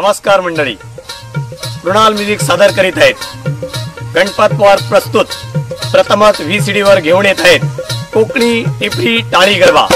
नमस्कार मंडळी, मृणाल म्युझिक सादर करीत आहेत गणपत पवार प्रस्तुत प्रथमच VCD वर घेऊन येत आहेत कोकणी टिपरी टाळी गरबा।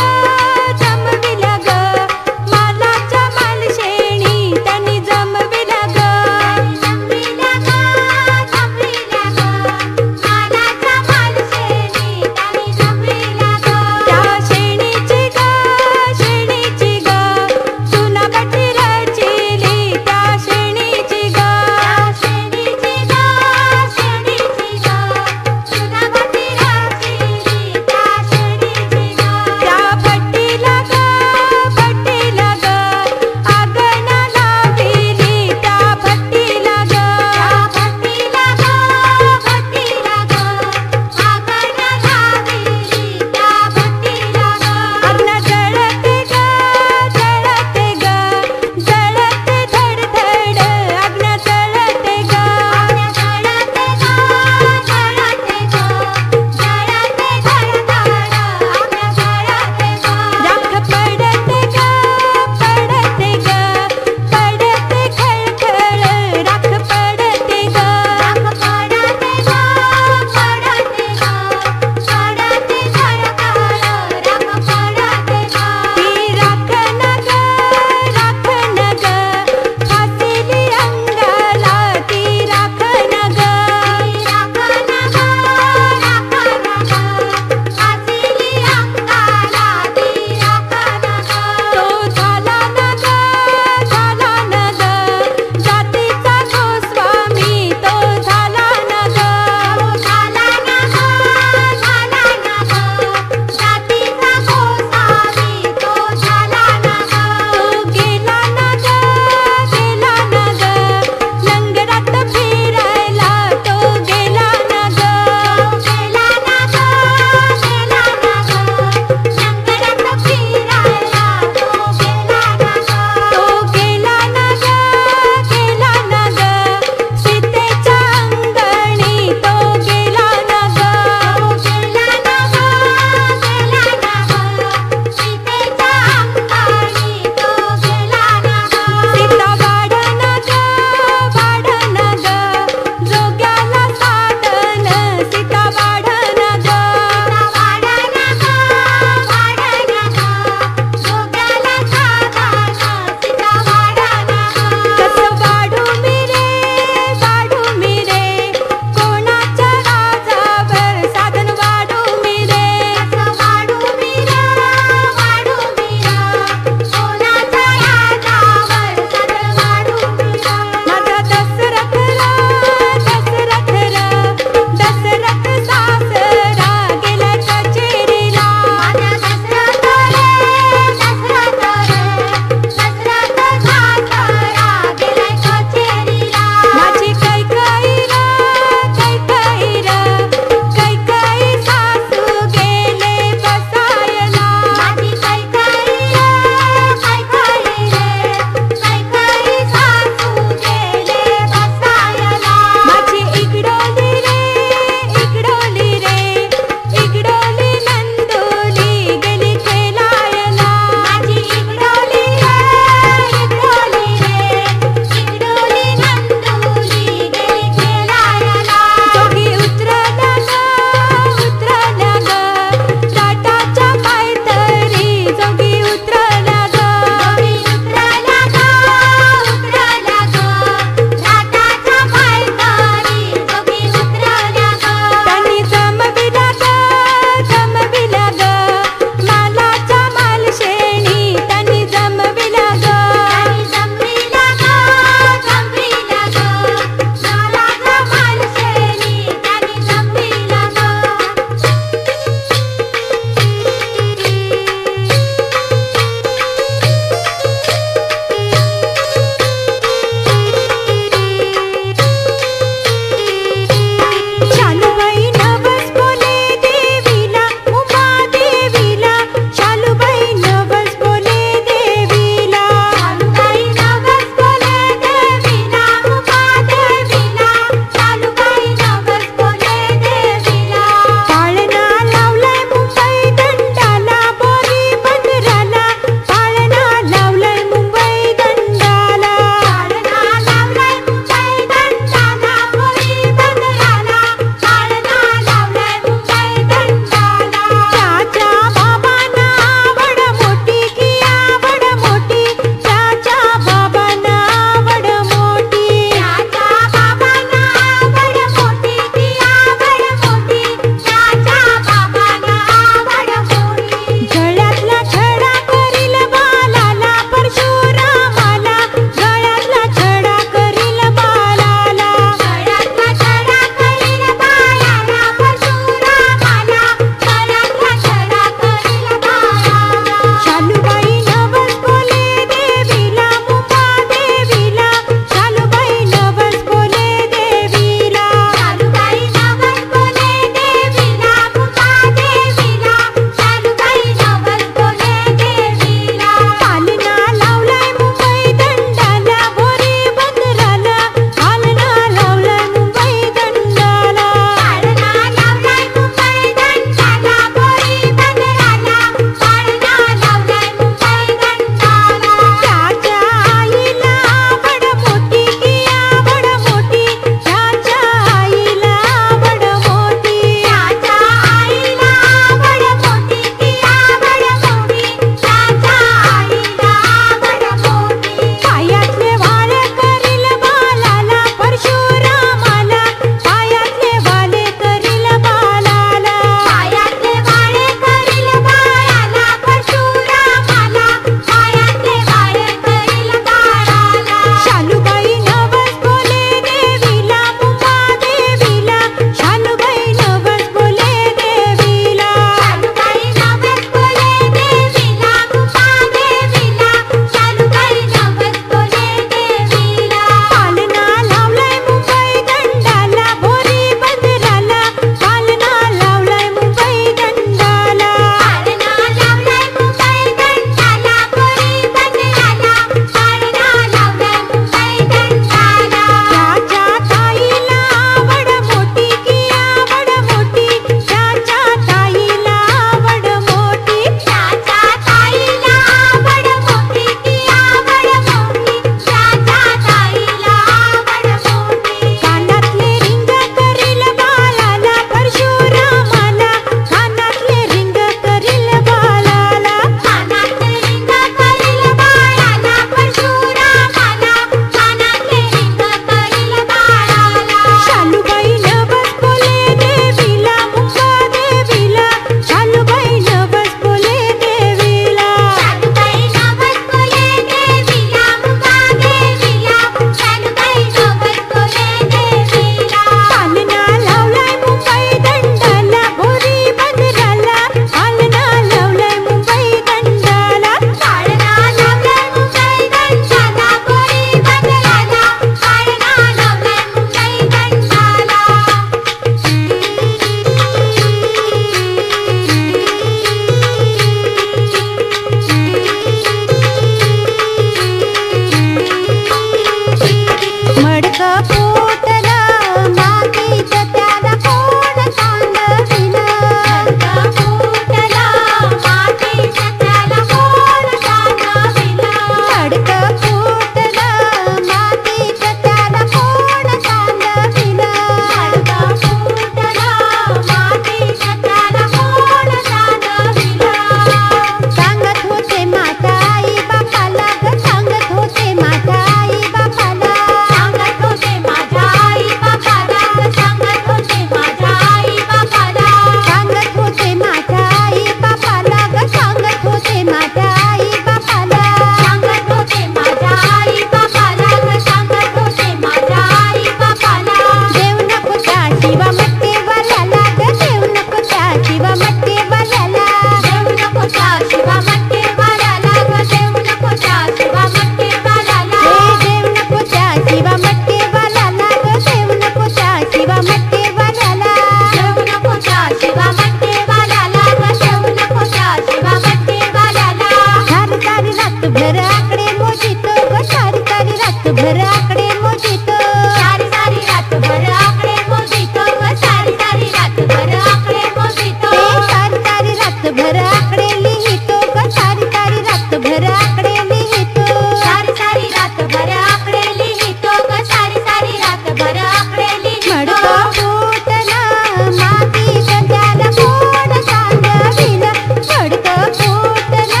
रातभर आकडे मोजितो, सारी सारी रातभर आकडे मोजितो, सारी सारी रातभर आकडे मोजितो, सारी सारी रातभर आकडे लिहितो, सारी सारी रातभर आकडे लिहितो, सारी सारी रातभर आकडे लिहितो, सारी सारी रातभर आकडे लिहितो. मडकं फुटलं मातीचं त्याला कोण सांगविलं, मडकं फुटलं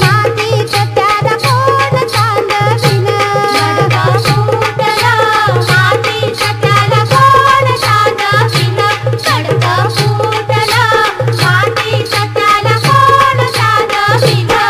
मातीचं त्याला कोण सांगविलं, मडकं फुटलं मातीचं त्याला कोण सांगविलं, मडकं फुटलं मातीचं त्याला कोण सांगविलं.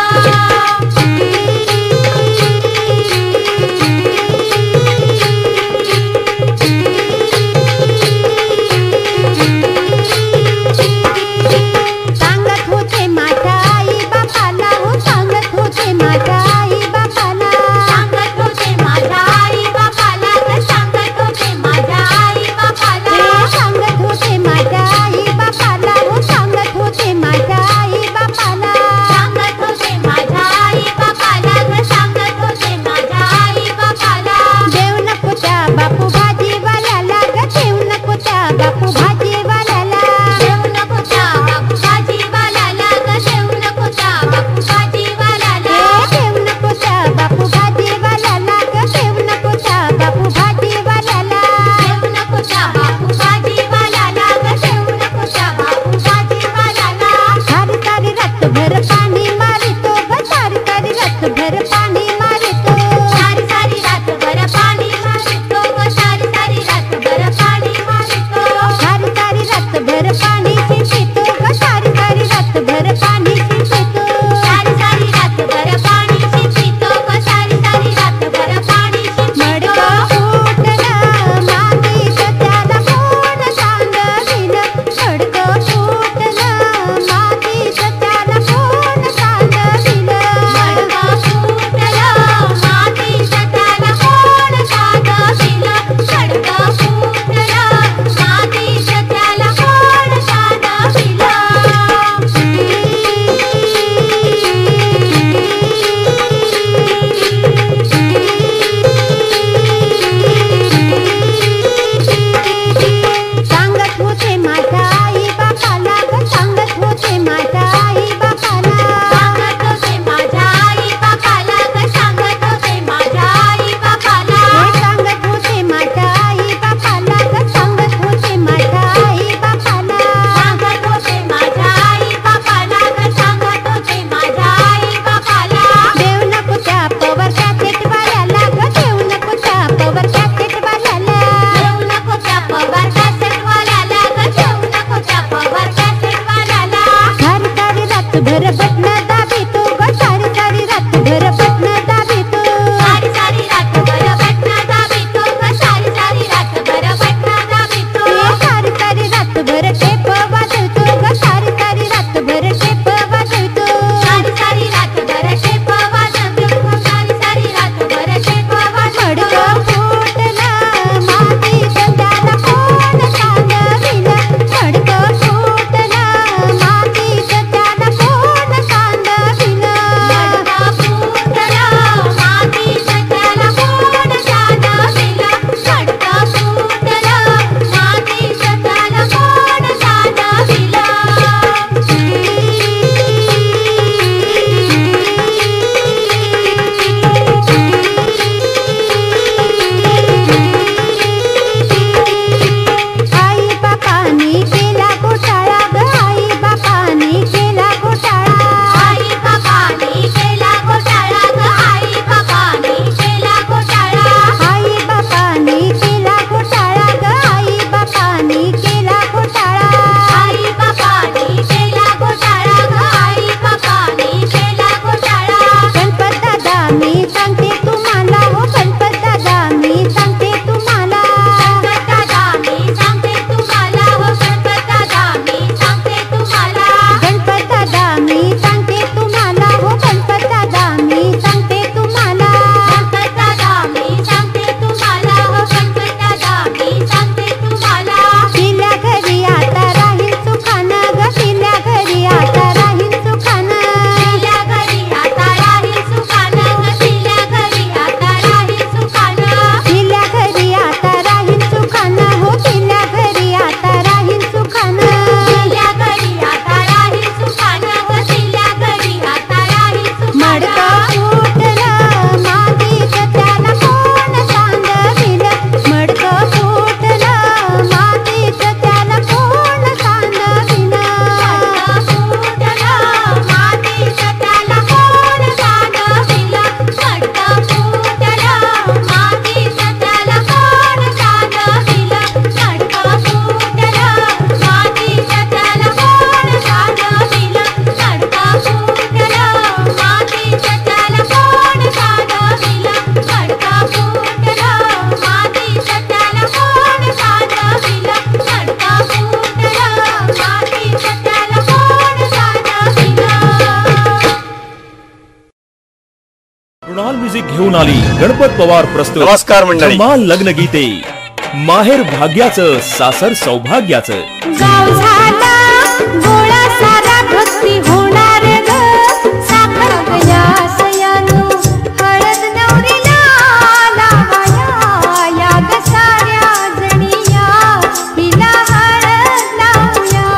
सांगत होते माझ्या आई बापाला, हो सांगत होते माझ्या आई बापाला, सांगत होते माझ्या आई बापाला, सांगत होते माझ्या आई बापाला, सांगत होते माझ्या आई बापाला, हो सांगत होते माझ्या आई बापाला, सांगत होते माझ्या आई बापाला, सांगत होते माझ्या आई बापाला. देव नको त्या बापू भाजीवाल्याला, देव नको त्या बापू भाजीवाल्याला, देव नको त्या बापू भाजीवाल्याला, देव नको त्या बापू भाजीवाल्याला, देव नको त्या बापू भाजीवाल्याला, देव नको त्या बापू भाजीवाल्याला, देव नको त्या बापू भाजीवाल्याला, देव नको त्या बापू भाजीवाल्याला. सारी सारी रातभर पाणी मारितो, सारी सारी रातभर पाणी मारितो, सारी सारी रातभर पाणी मारितो, सारी सारी रातभर पाणी मारितो, सारी सारी रातभर पाणी शिंपितो, सारी सारी रातभर पाणी शिंपितो, सारी सारी रातभर पाणी शिंपितो, सारी सारी रातभर पाणी शिंपितो. मडकं फुटलं मातीचं त्याला कोण सांगविलं, मडकं फुटलं मातीचं त्याला कोण सांगविलं, मडकं फुटलं कृणाल म्युझिक घेऊन आली गणपत पवार प्रस्तुत नमस्कार मंडळी. धमाल लग्न गीते. माहेर भाग्याचं सासर सौभाग्याचं. गाव झाला गोळा सारा भक्ती होणार ग साखर गया सयानो हळद नवरीला लावाया या ग साऱ्या जणिया हिला हळद लावूया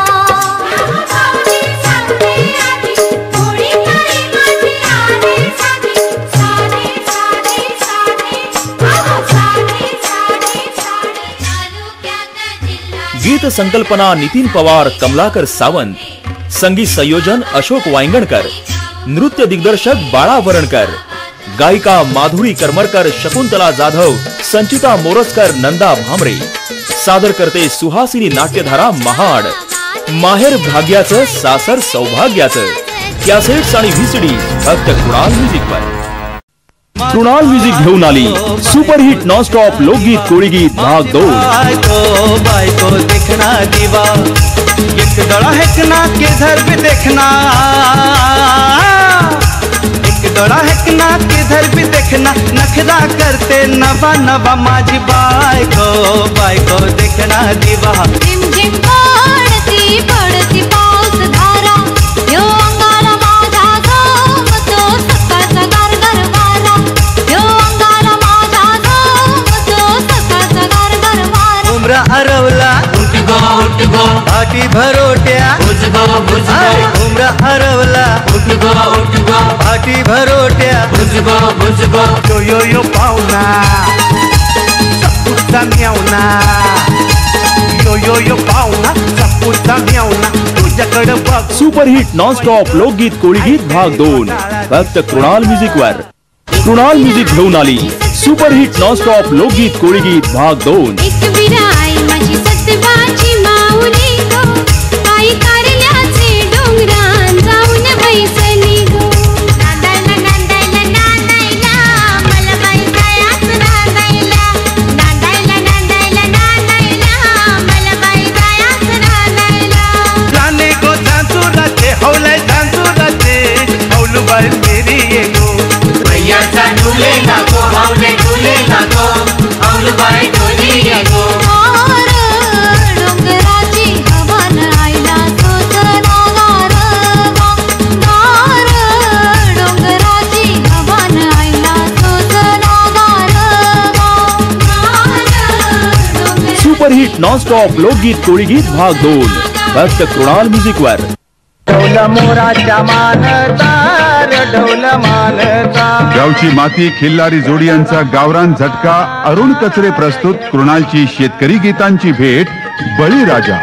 भाऊजी सांगते आधी थोडी काही माझी आधी साधी साधी साधी साधी आहो साधी साधी साधी तालुक्यात जिल्हा गीत संकल्पना नितीन पवार, कमलाकर सावंत. संगीत संयोजन अशोक वांगणकर. नृत्य दिग्दर्शक बाळा वरणकर. गायिका माधुरी करमरकर, शकुंतला जाधव, संचिता मोरजकर, नंदा भामरे. सादर करते सुहासिनी नाट्यधारा महाड. माहेर भाग्याचं सासर सौभाग्याचं. कॅसेट्स आणि व्हीसीडी फक्त कृणाल म्युझिकवर. कृणाल म्युझिक घेऊन आली सुपरहिट नॉनस्टॉप लोकगीत कोळीगीत भाग 2. बायको देखना दीवा एक दड़ा हेकना किधर भी देखना एक दड़ा हेकना किधर भी देखना नखरा करते नवा नवा माझी बायको देखना दीवा. झिमझिम पडती पडती पाऊस धारा यो अंगाला माझा घामतो सकाळचा गारगार वारा यो अंगाला माझा घामतो सकाळचा गारगार वारा. उमरा हरवला पाठी भरोट्या उमरा हरवला पाठी भरोट्या यो यो पाहुणा सपुता म्यावना यो पाहुणा सपुता म्यावना तुझ्याकडं बघ. सुपरहिट नॉनस्टॉप लोकगीत कोळीगीत भाग 2 फक्त कृणाल म्युझिकवर. कृणाल म्युझिक घेऊन आली सुपरहिट नॉनस्टॉप लोकगीत कोळीगीत भाग 2. एक विराई माझी सतबाची माऊली गो आई कारल्याचे डोंगरान जाऊन बैसली गो नांदायला नांदायला नांदायला मला बाई जायाच नांदायला नांदायला नांदायला नांदायला मला बाई जायाच नांदायला. जाने को झांसुराचे हौले झांसुराचे हौलूबाई मेरी ये गो मैयाचा डुले लागो हौले डुले लागो हौलूबाई डोली ये गो. डोंगराची हवन आईला सोसना गारवा गार डोंगराची हवन आईला सोसना गारवा गार. सुपरहिट नॉनस्टॉप लोकगीत कोळीगीत भाग 2 फक्त कृणाल म्युझिकवर. ढोल मोराच्या मानतार ढोल मानता. गावची माती खिल्लारी जोडी यांचा गावरान झटका. अरुण कचरे प्रस्तुत कृणालची शेतकरी गीतांची भेट बळीराजा.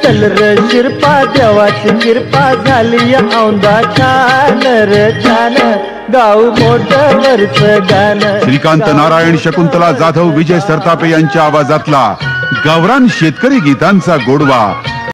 चल र शिरपा देवाची कृपा झाली औंदा छान र छान गाव मोठ वरच गाणं. श्रीकांत नारायण, शकुंतला जाधव, विजय सरतापे यांच्या आवाजातला गावरान शेतकरी गीतांचा गोडवा